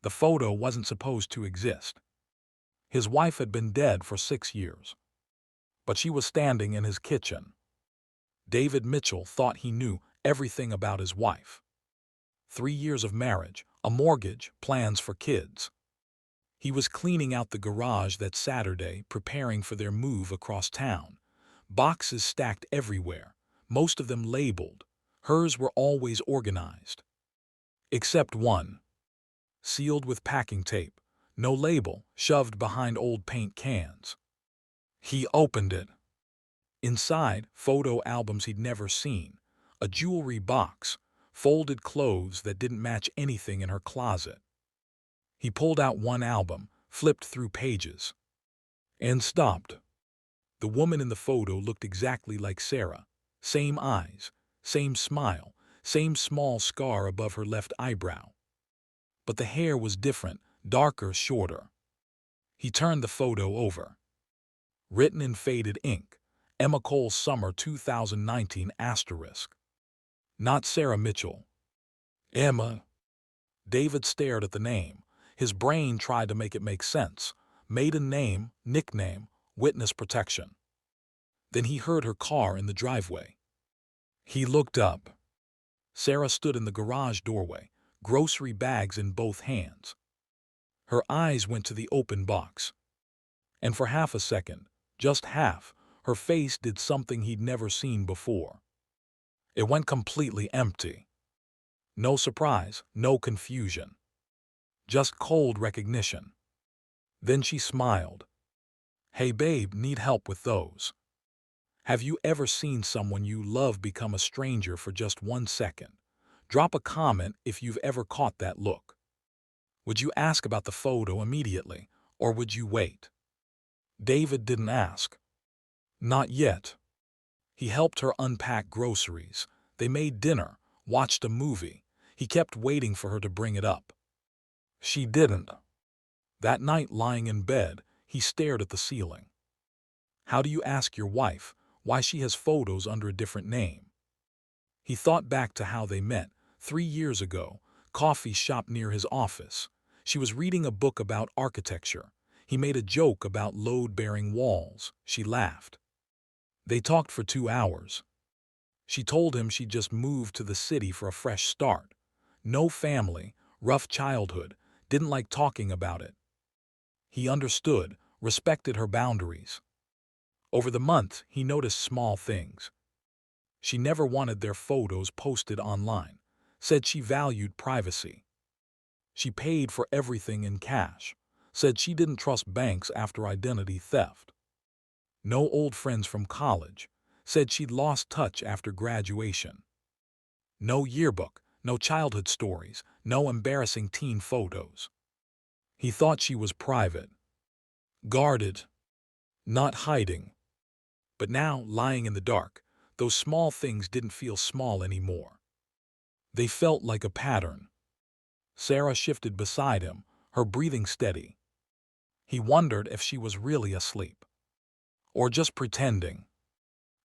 The photo wasn't supposed to exist. His wife had been dead for 6 years, but she was standing in his kitchen. David Mitchell thought he knew everything about his wife. 3 years of marriage, a mortgage, plans for kids. He was cleaning out the garage that Saturday, preparing for their move across town. Boxes stacked everywhere, most of them labeled. Hers were always organized. Except one. Sealed with packing tape, no label, shoved behind old paint cans. He opened it. Inside, photo albums he'd never seen, a jewelry box, folded clothes that didn't match anything in her closet. He pulled out one album, flipped through pages, and stopped. The woman in the photo looked exactly like Sarah. Same eyes, same smile, same small scar above her left eyebrow. But the hair was different, darker, shorter. He turned the photo over. Written in faded ink, Emma Cole Summer 2019 asterisk. Not Sarah Mitchell. Emma. David stared at the name. His brain tried to make it make sense. Maiden name, nickname, witness protection. Then he heard her car in the driveway. He looked up. Sarah stood in the garage doorway, grocery bags in both hands. Her eyes went to the open box. And for half a second, just half, her face did something he'd never seen before. It went completely empty. No surprise, no confusion. Just cold recognition. Then she smiled. Hey babe, need help with those? Have you ever seen someone you love become a stranger for just 1 second? Drop a comment if you've ever caught that look. Would you ask about the photo immediately, or would you wait? David didn't ask. Not yet. He helped her unpack groceries. They made dinner, watched a movie. He kept waiting for her to bring it up. She didn't. That night, lying in bed, he stared at the ceiling. How do you ask your wife why she has photos under a different name? He thought back to how they met, 3 years ago, coffee shop near his office. She was reading a book about architecture. He made a joke about load-bearing walls. She laughed. They talked for 2 hours. She told him she'd just moved to the city for a fresh start. No family, rough childhood, didn't like talking about it. He understood, respected her boundaries. Over the months, he noticed small things. She never wanted their photos posted online, said she valued privacy. She paid for everything in cash, said she didn't trust banks after identity theft. No old friends from college, said she'd lost touch after graduation. No yearbook, no childhood stories, no embarrassing teen photos. He thought she was private, guarded, not hiding. But now, lying in the dark, those small things didn't feel small anymore. They felt like a pattern. Sarah shifted beside him, her breathing steady. He wondered if she was really asleep. Or just pretending.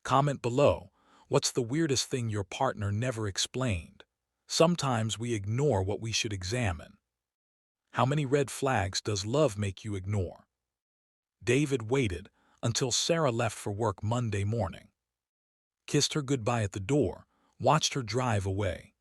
Comment below, what's the weirdest thing your partner never explained? Sometimes we ignore what we should examine. How many red flags does love make you ignore? David waited until Sarah left for work Monday morning. Kissed her goodbye at the door, watched her drive away.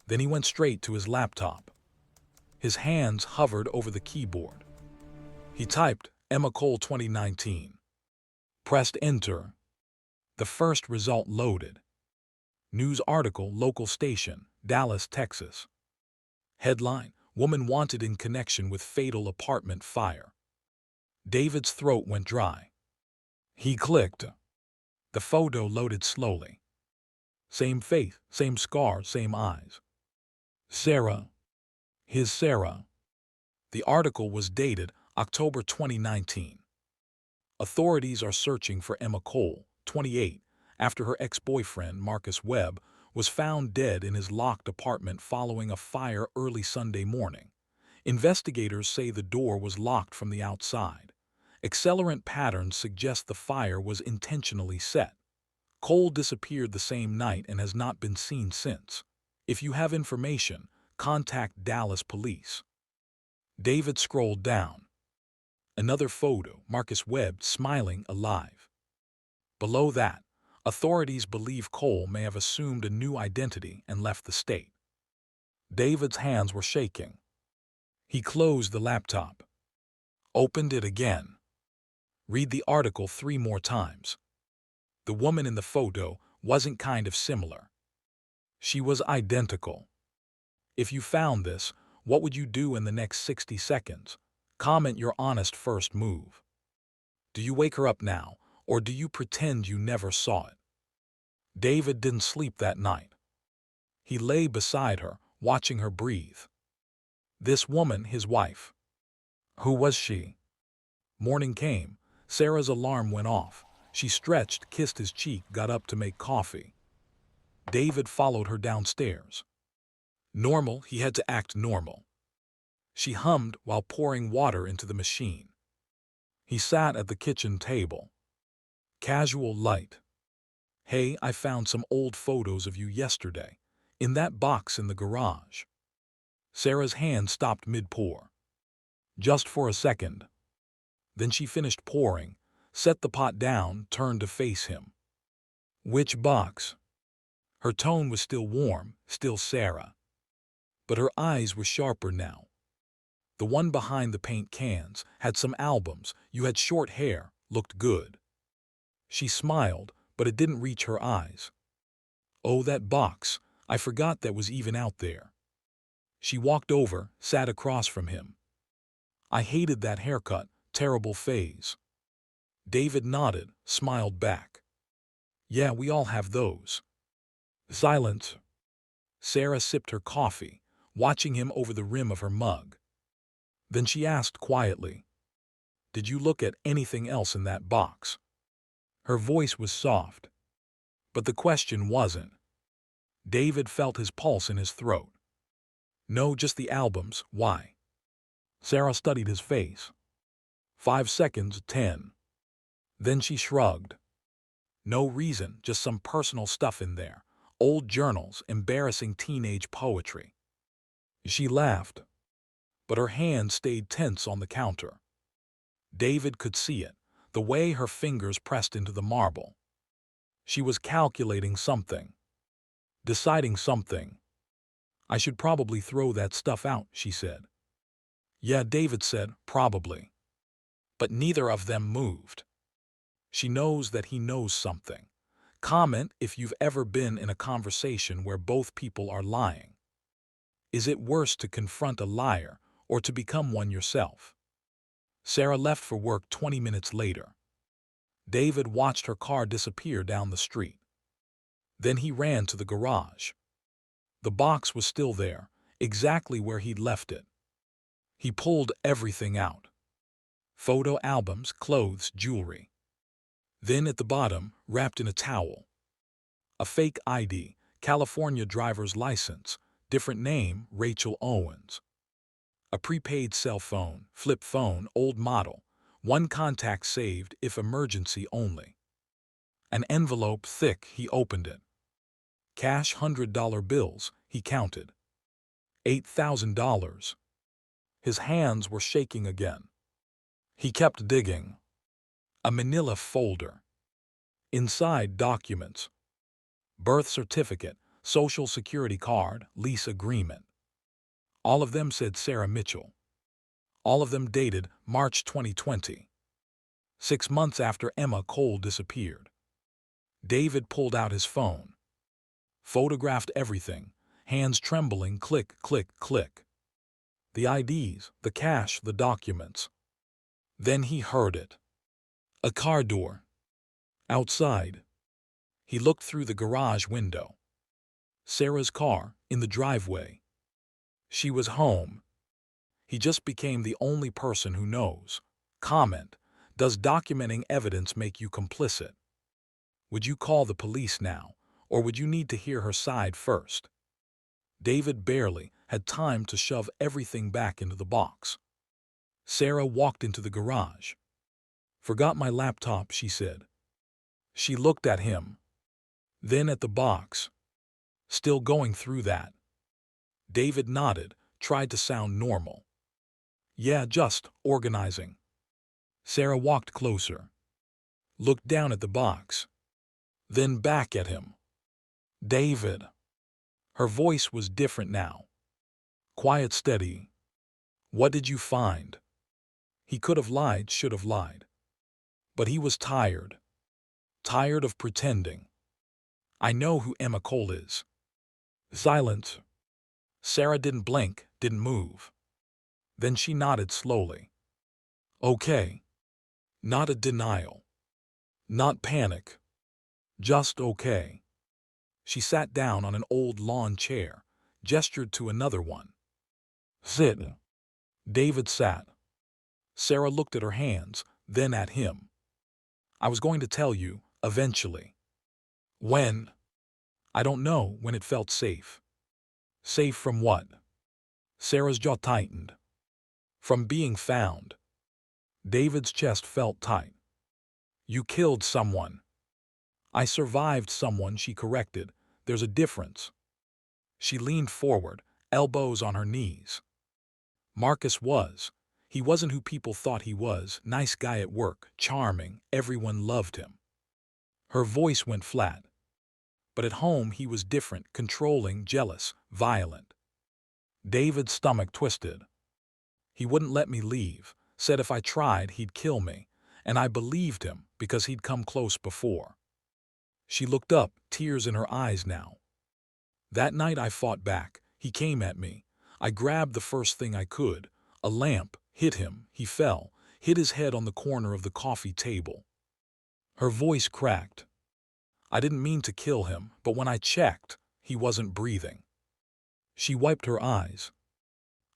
Then he went straight to his laptop. His hands hovered over the keyboard. He typed Emma Cole 2019. Pressed enter. The first result loaded. News article, local station, Dallas, Texas. Headline, woman wanted in connection with fatal apartment fire. David's throat went dry. He clicked. The photo loaded slowly. Same face, same scar, same eyes. Sarah. His Sarah. The article was dated October 2019. Authorities are searching for Emma Cole, 28, after her ex-boyfriend, Marcus Webb, was found dead in his locked apartment following a fire early Sunday morning. Investigators say the door was locked from the outside. Accelerant patterns suggest the fire was intentionally set. Cole disappeared the same night and has not been seen since. If you have information, contact Dallas police. David scrolled down. Another photo, Marcus Webb smiling alive. Below that, authorities believe Cole may have assumed a new identity and left the state. David's hands were shaking. He closed the laptop, opened it again. Read the article 3 more times. The woman in the photo wasn't kind of similar. She was identical. If you found this, what would you do in the next 60 seconds? Comment your honest first move. Do you wake her up now, or do you pretend you never saw it? David didn't sleep that night. He lay beside her, watching her breathe. This woman, his wife. Who was she? Morning came. Sarah's alarm went off. She stretched, kissed his cheek, got up to make coffee. David followed her downstairs. Normal, he had to act normal. She hummed while pouring water into the machine. He sat at the kitchen table. Casual light. Hey, I found some old photos of you yesterday, in that box in the garage. Sarah's hand stopped mid-pour. Just for a second. Then she finished pouring, set the pot down, turned to face him. Which box? Her tone was still warm, still Sarah. But her eyes were sharper now. The one behind the paint cans had some albums, you had short hair, looked good. She smiled, but it didn't reach her eyes. Oh, that box, I forgot that was even out there. She walked over, sat across from him. I hated that haircut, terrible phase. David nodded, smiled back. Yeah, we all have those. Silence. Sarah sipped her coffee, watching him over the rim of her mug. Then she asked quietly, "Did you look at anything else in that box?" Her voice was soft. But the question wasn't. David felt his pulse in his throat. No, just the albums. Why? Sarah studied his face. 5 seconds, 10. Then she shrugged. No reason, just some personal stuff in there. Old journals, embarrassing teenage poetry. She laughed, but her hand stayed tense on the counter. David could see it, the way her fingers pressed into the marble. She was calculating something, deciding something. I should probably throw that stuff out, she said. Yeah, David said, probably. But neither of them moved. She knows that he knows something. Comment if you've ever been in a conversation where both people are lying. Is it worse to confront a liar or to become one yourself? Sarah left for work 20 minutes later. David watched her car disappear down the street. Then he ran to the garage. The box was still there, exactly where he'd left it. He pulled everything out. Photo albums, clothes, jewelry. Then at the bottom, wrapped in a towel, a fake ID, California driver's license, different name, Rachel Owens. A prepaid cell phone, flip phone, old model, one contact saved if emergency only. An envelope thick, he opened it. Cash $100 bills, he counted. $8,000. His hands were shaking again. He kept digging. A manila folder. Inside, documents. Birth certificate, social security card, lease agreement. All of them said Sarah Mitchell. All of them dated March 2020. 6 months after Emma Cole disappeared. David pulled out his phone. Photographed everything, hands trembling, click, click, click. The IDs, the cash, the documents. Then he heard it. A car door. Outside. He looked through the garage window. Sarah's car, in the driveway. She was home. He just became the only person who knows. Comment, does documenting evidence make you complicit? Would you call the police now, or would you need to hear her side first? David barely had time to shove everything back into the box. Sarah walked into the garage. Forgot my laptop, she said. She looked at him. Then at the box. Still going through that. David nodded, tried to sound normal. Yeah, just organizing. Sarah walked closer, looked down at the box, then back at him. David. Her voice was different now. Quiet, steady. What did you find? He could have lied, should have lied. But he was tired. Tired of pretending. I know who Emma Cole is. Silence. Sarah didn't blink, didn't move. Then she nodded slowly. Okay. Not a denial. Not panic. Just okay. She sat down on an old lawn chair, gestured to another one. Sit. David sat. Sarah looked at her hands, then at him. I was going to tell you, eventually. When? I don't know, when it felt safe. Safe from what? Sarah's jaw tightened. From being found. David's chest felt tight. You killed someone. I survived someone, she corrected. There's a difference. She leaned forward, elbows on her knees. Marcus was. He wasn't who people thought he was, nice guy at work, charming, everyone loved him. Her voice went flat. But at home he was different, controlling, jealous, violent. David's stomach twisted. He wouldn't let me leave, said if I tried he'd kill me, and I believed him because he'd come close before. She looked up, tears in her eyes now. That night I fought back. He came at me. I grabbed the first thing I could, a lamp, hit him, he fell, hit his head on the corner of the coffee table. Her voice cracked. I didn't mean to kill him, but when I checked, he wasn't breathing. She wiped her eyes.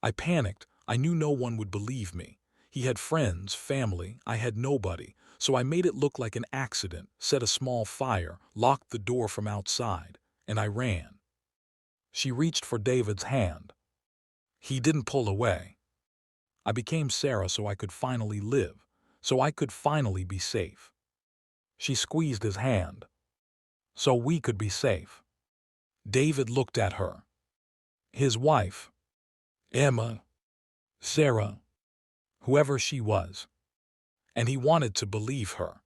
I panicked. I knew no one would believe me. He had friends, family, I had nobody, so I made it look like an accident, set a small fire, locked the door from outside, and I ran. She reached for David's hand. He didn't pull away. I became Sarah so I could finally live, so I could finally be safe. She squeezed his hand. So we could be safe. David looked at her. His wife. Emma. Sarah. Whoever she was. And he wanted to believe her.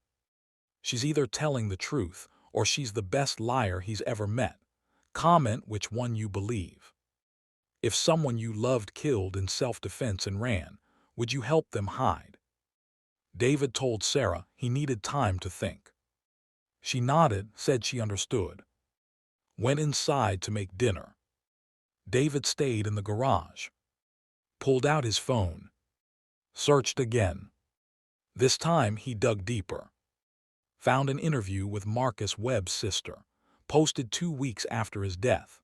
She's either telling the truth or she's the best liar he's ever met. Comment which one you believe. If someone you loved killed in self-defense and ran, would you help them hide? David told Sarah he needed time to think. She nodded, said she understood. Went inside to make dinner. David stayed in the garage. Pulled out his phone. Searched again. This time he dug deeper. Found an interview with Marcus Webb's sister, posted 2 weeks after his death.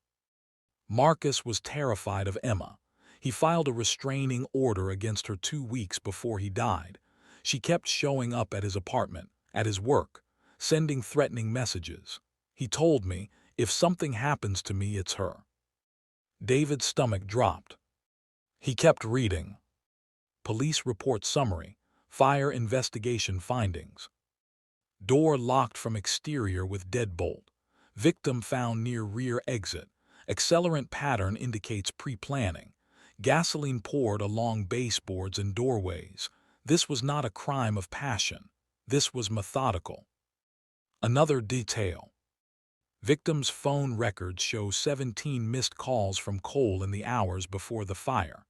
Marcus was terrified of Emma. He filed a restraining order against her 2 weeks before he died. She kept showing up at his apartment, at his work, sending threatening messages. He told me, if something happens to me, it's her. David's stomach dropped. He kept reading. Police report summary, fire investigation findings. Door locked from exterior with deadbolt. Victim found near rear exit. Accelerant pattern indicates pre-planning. Gasoline poured along baseboards and doorways. This was not a crime of passion. This was methodical. Another detail. Victim's phone records show 17 missed calls from Cole in the hours before the fire.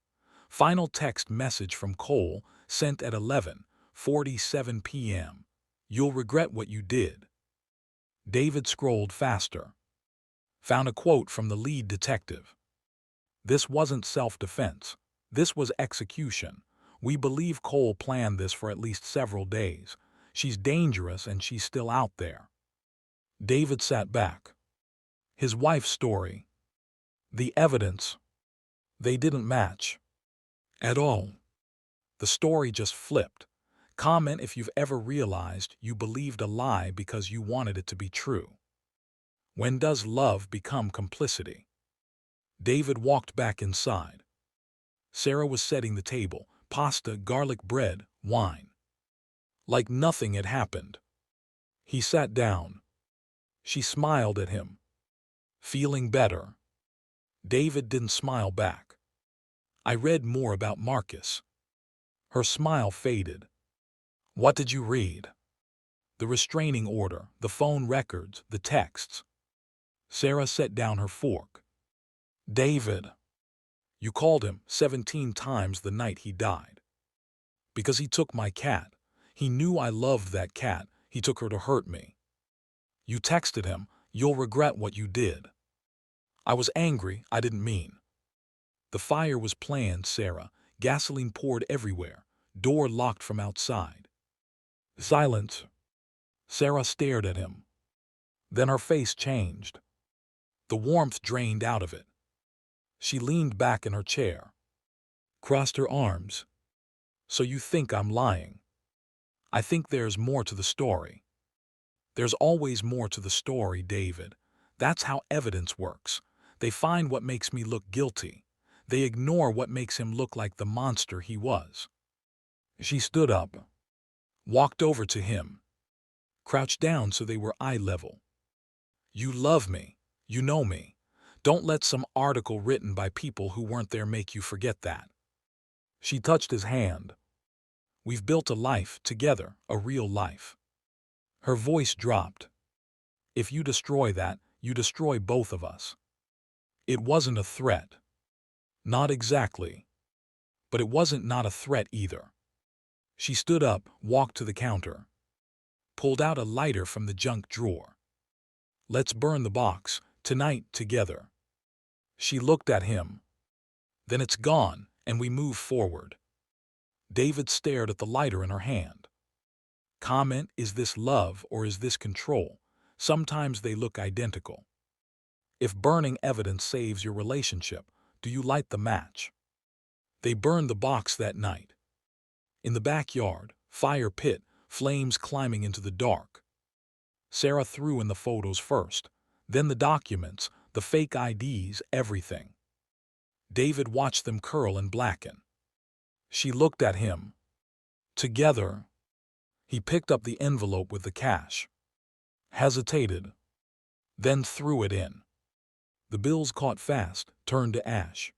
Final text message from Cole sent at 11:47 p.m. You'll regret what you did. David scrolled faster. Found a quote from the lead detective. This wasn't self-defense. This was execution. We believe Cole planned this for at least several days. She's dangerous and she's still out there. David sat back. His wife's story. The evidence. They didn't match. At all. The story just flipped. Comment if you've ever realized you believed a lie because you wanted it to be true. When does love become complicity? David walked back inside. Sarah was setting the table, pasta, garlic bread, wine. Like nothing had happened. He sat down. She smiled at him. Feeling better. David didn't smile back. I read more about Marcus. Her smile faded. What did you read? The restraining order, the phone records, the texts. Sarah set down her fork. David. You called him 17 times the night he died. Because he took my cat. He knew I loved that cat. He took her to hurt me. You texted him, you'll regret what you did. I was angry, I didn't mean. The fire was planned, Sarah. Gasoline poured everywhere. Door locked from outside. Silence. Sarah stared at him. Then her face changed. The warmth drained out of it. She leaned back in her chair, crossed her arms. So you think I'm lying? I think there's more to the story. There's always more to the story, David. That's how evidence works. They find what makes me look guilty. They ignore what makes him look like the monster he was. She stood up, walked over to him, crouched down so they were eye level. You love me. You know me. Don't let some article written by people who weren't there make you forget that. She touched his hand. We've built a life together, a real life. Her voice dropped. If you destroy that, you destroy both of us. It wasn't a threat. Not exactly. But it wasn't not a threat either. She stood up, walked to the counter, pulled out a lighter from the junk drawer. Let's burn the box, tonight, together. She looked at him. Then it's gone, and we move forward. David stared at the lighter in her hand. Comment, is this love or is this control? Sometimes they look identical. If burning evidence saves your relationship, do you light the match? They burned the box that night. In the backyard, fire pit, flames climbing into the dark. Sarah threw in the photos first, then the documents, the fake IDs, everything. David watched them curl and blacken. She looked at him. Together. He picked up the envelope with the cash, hesitated, then threw it in. The bills caught fast, turned to ash.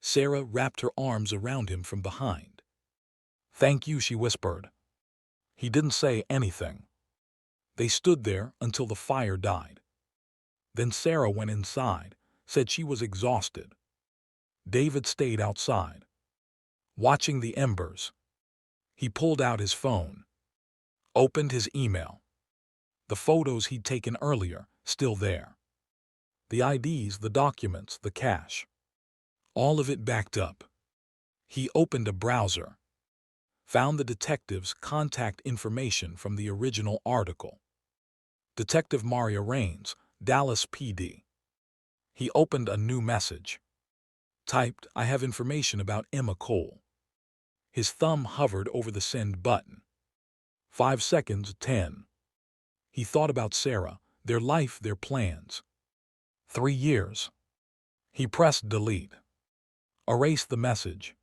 Sarah wrapped her arms around him from behind. Thank you, she whispered. He didn't say anything. They stood there until the fire died. Then Sarah went inside, said she was exhausted. David stayed outside, watching the embers. He pulled out his phone, opened his email. The photos he'd taken earlier, still there. The IDs, the documents, the cash. All of it backed up. He opened a browser, found the detective's contact information from the original article. Detective Maria Raines, Dallas PD. He opened a new message. Typed, I have information about Emma Cole. His thumb hovered over the send button. 5 seconds, 10. He thought about Sarah, their life, their plans. 3 years. He pressed delete. Erased the message.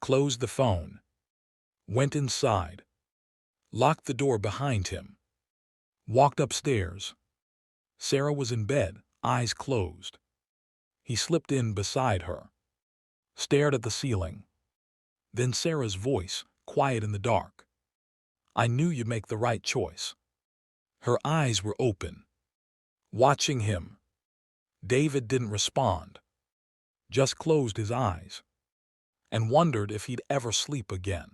Closed the phone. Went inside. Locked the door behind him. Walked upstairs. Sarah was in bed, eyes closed. He slipped in beside her. Stared at the ceiling. Then Sarah's voice, quiet in the dark. I knew you'd make the right choice. Her eyes were open, watching him. David didn't respond. Just closed his eyes. And wondered if he'd ever sleep again.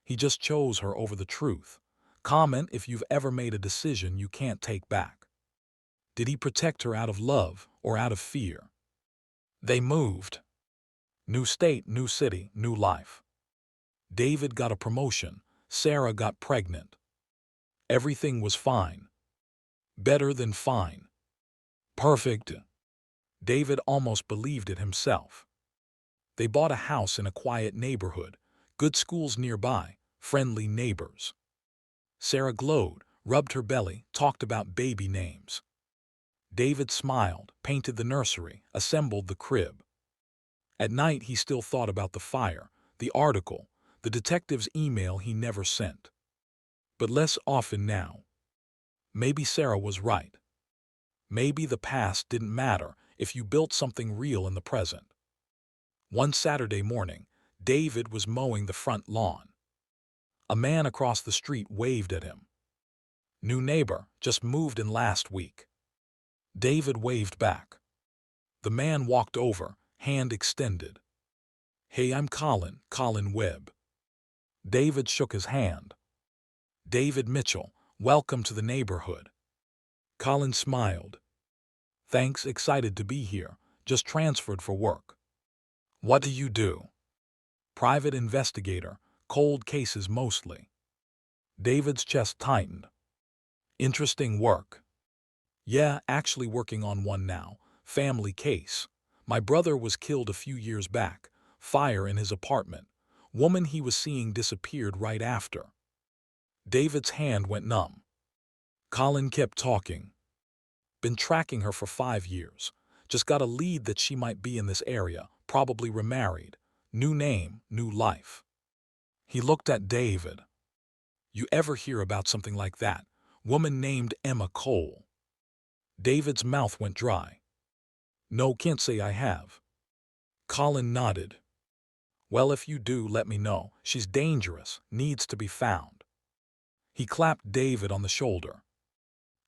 He just chose her over the truth. Comment if you've ever made a decision you can't take back. Did he protect her out of love or out of fear? They moved. New state, new city, new life. David got a promotion. Sarah got pregnant. Everything was fine. Better than fine. Perfect. David almost believed it himself. They bought a house in a quiet neighborhood, good schools nearby, friendly neighbors. Sarah glowed, rubbed her belly, talked about baby names. David smiled, painted the nursery, assembled the crib. At night he still thought about the fire, the article, the detective's email he never sent. But less often now. Maybe Sarah was right. Maybe the past didn't matter if you built something real in the present. One Saturday morning, David was mowing the front lawn. A man across the street waved at him. "New neighbor, just moved in last week." David waved back. The man walked over, hand extended. "Hey, I'm Colin, Colin Webb." David shook his hand. "David Mitchell, welcome to the neighborhood." Colin smiled. "Thanks, excited to be here, just transferred for work." "What do you do?" "Private investigator, cold cases mostly." David's chest tightened. "Interesting work." "Yeah, actually working on one now. Family case. My brother was killed a few years back. Fire in his apartment. Woman he was seeing disappeared right after." David's hand went numb. Colin kept talking. "Been tracking her for 5 years. Just got a lead that she might be in this area, probably remarried. New name, new life." He looked at David. "You ever hear about something like that? Woman named Emma Cole." David's mouth went dry. "No, can't say I have." Colin nodded. "Well, if you do, let me know. She's dangerous, needs to be found." He clapped David on the shoulder.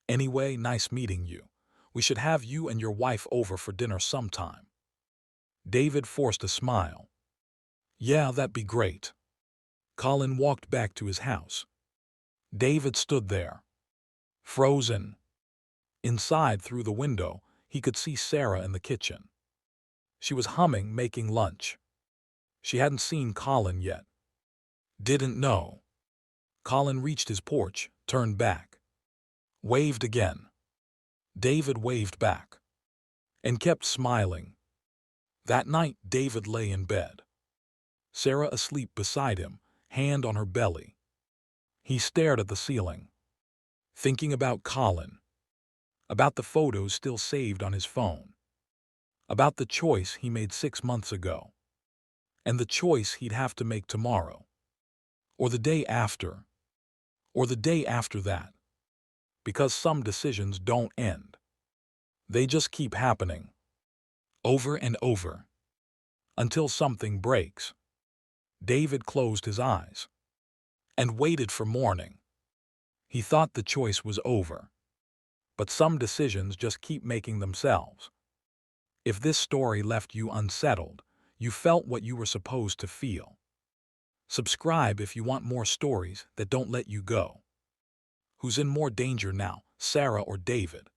"Anyway, nice meeting you. We should have you and your wife over for dinner sometime." David forced a smile. "Yeah, that'd be great." Colin walked back to his house. David stood there, frozen. Inside, through the window, he could see Sarah in the kitchen. She was humming, making lunch. She hadn't seen Colin yet. Didn't know. Colin reached his porch, turned back. Waved again. David waved back. And kept smiling. That night, David lay in bed. Sarah asleep beside him, hand on her belly. He stared at the ceiling, thinking about Colin. About the photos still saved on his phone. About the choice he made 6 months ago. And the choice he'd have to make tomorrow. Or the day after. Or the day after that. Because some decisions don't end. They just keep happening. Over and over. Until something breaks. David closed his eyes. And waited for morning. He thought the choice was over. But some decisions just keep making themselves. If this story left you unsettled, you felt what you were supposed to feel. Subscribe if you want more stories that don't let you go. Who's in more danger now, Sarah or David?